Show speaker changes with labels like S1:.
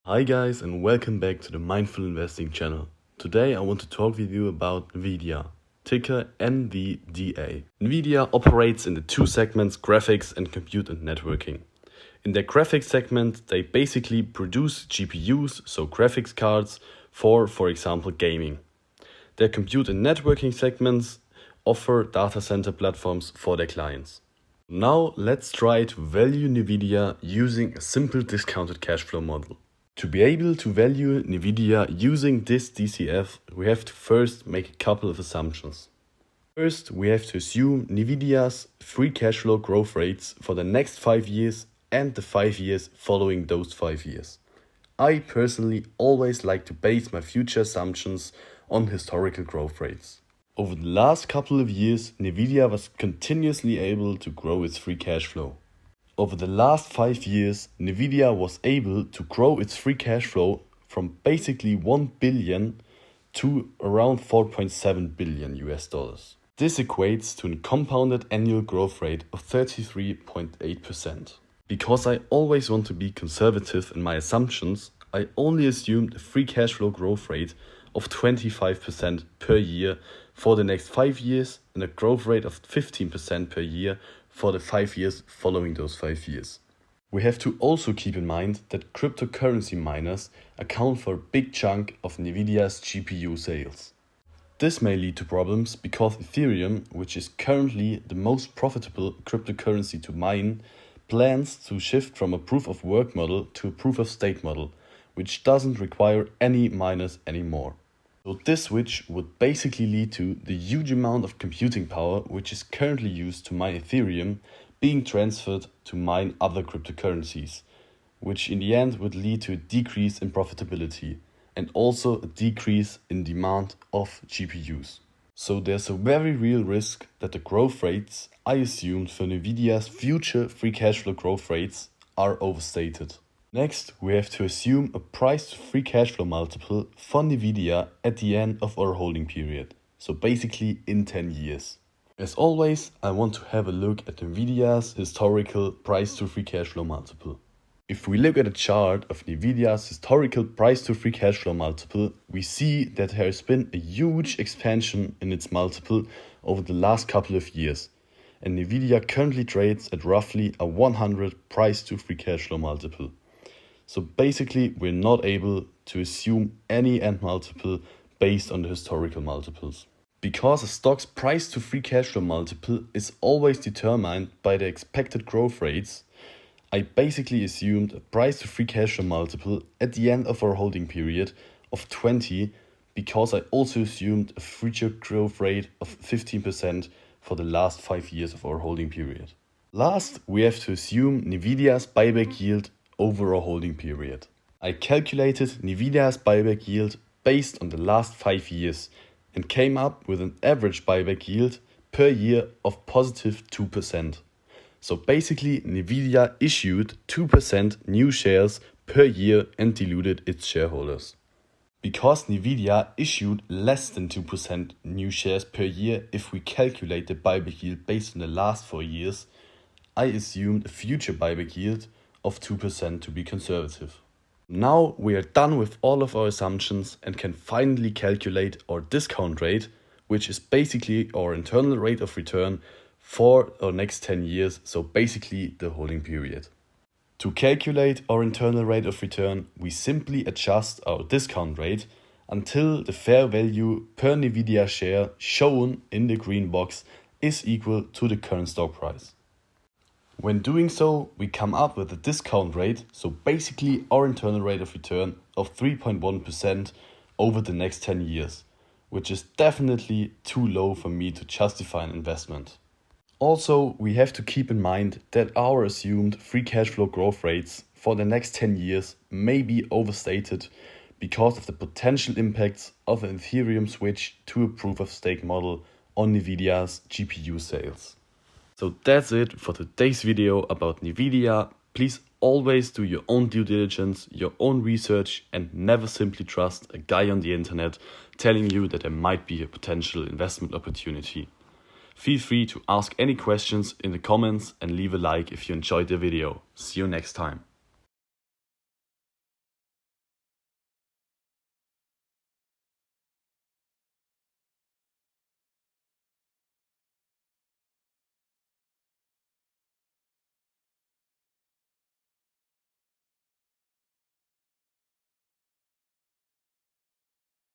S1: Hi guys and welcome back to the Mindful Investing channel. Today I want to talk with you about NVIDIA, ticker NVDA. NVIDIA operates in the two segments graphics and compute and networking. In their graphics segment they basically produce GPUs, so graphics cards, for example gaming. Their compute and networking segments offer data center platforms for their clients. Now let's try to value NVIDIA using a simple discounted cash flow model. To be able to value NVIDIA using this DCF, we have to first make a couple of assumptions. First, we have to assume NVIDIA's free cash flow growth rates for the next 5 years and the 5 years following those 5 years. I personally always like to base my future assumptions on historical growth rates. Over the last couple of years, NVIDIA was continuously able to grow its free cash flow. Over the last 5 years, NVIDIA was able to grow its free cash flow from basically 1 billion to around 4.7 billion US dollars. This equates to a compounded annual growth rate of 33.8%. Because I always want to be conservative in my assumptions, I only assumed a free cash flow growth rate of 25% per year for the next 5 years and a growth rate of 15% per year for the 5 years following those 5 years. We have to also keep in mind that cryptocurrency miners account for a big chunk of NVIDIA's GPU sales. This may lead to problems because Ethereum, which is currently the most profitable cryptocurrency to mine, plans to shift from a proof-of-work model to a proof-of-stake model, which doesn't require any miners anymore. So this switch would basically lead to the huge amount of computing power which is currently used to mine Ethereum being transferred to mine other cryptocurrencies, which in the end would lead to a decrease in profitability and also a decrease in demand of GPUs. So there's a very real risk that the growth rates I assumed for NVIDIA's future free cash flow growth rates are overstated. Next, we have to assume a price to free cash flow multiple for NVIDIA at the end of our holding period, so basically in 10 years. As always, I want to have a look at NVIDIA's historical price to free cash flow multiple. If we look at a chart of NVIDIA's historical price to free cash flow multiple, we see that there has been a huge expansion in its multiple over the last couple of years. And NVIDIA currently trades at roughly a 100 price to free cash flow multiple. So basically, we're not able to assume any end multiple based on the historical multiples. Because a stock's price to free cash flow multiple is always determined by the expected growth rates, I basically assumed a price to free cash flow multiple at the end of our holding period of 20 because I also assumed a future growth rate of 15% for the last 5 years of our holding period. Last, we have to assume NVIDIA's buyback yield over our holding period. I calculated NVIDIA's buyback yield based on the last 5 years and came up with an average buyback yield per year of positive 2%. So basically NVIDIA issued 2% new shares per year and diluted its shareholders. Because NVIDIA issued less than 2% new shares per year if we calculate the buyback yield based on the last 4 years, I assumed a future buyback yield of 2% to be conservative. Now we are done with all of our assumptions and can finally calculate our discount rate, which is basically our internal rate of return for our next 10 years, so basically the holding period. To calculate our internal rate of return, we simply adjust our discount rate until the fair value per NVIDIA share shown in the green box is equal to the current stock price. When doing so, we come up with a discount rate, so basically our internal rate of return of 3.1% over the next 10 years, which is definitely too low for me to justify an investment. Also, we have to keep in mind that our assumed free cash flow growth rates for the next 10 years may be overstated because of the potential impacts of an Ethereum switch to a proof-of-stake model on NVIDIA's GPU sales. So that's it for today's video about NVIDIA. Please always do your own due diligence, your own research, and never simply trust a guy on the internet telling you that there might be a potential investment opportunity. Feel free to ask any questions in the comments and leave a like if you enjoyed the video. See you next time.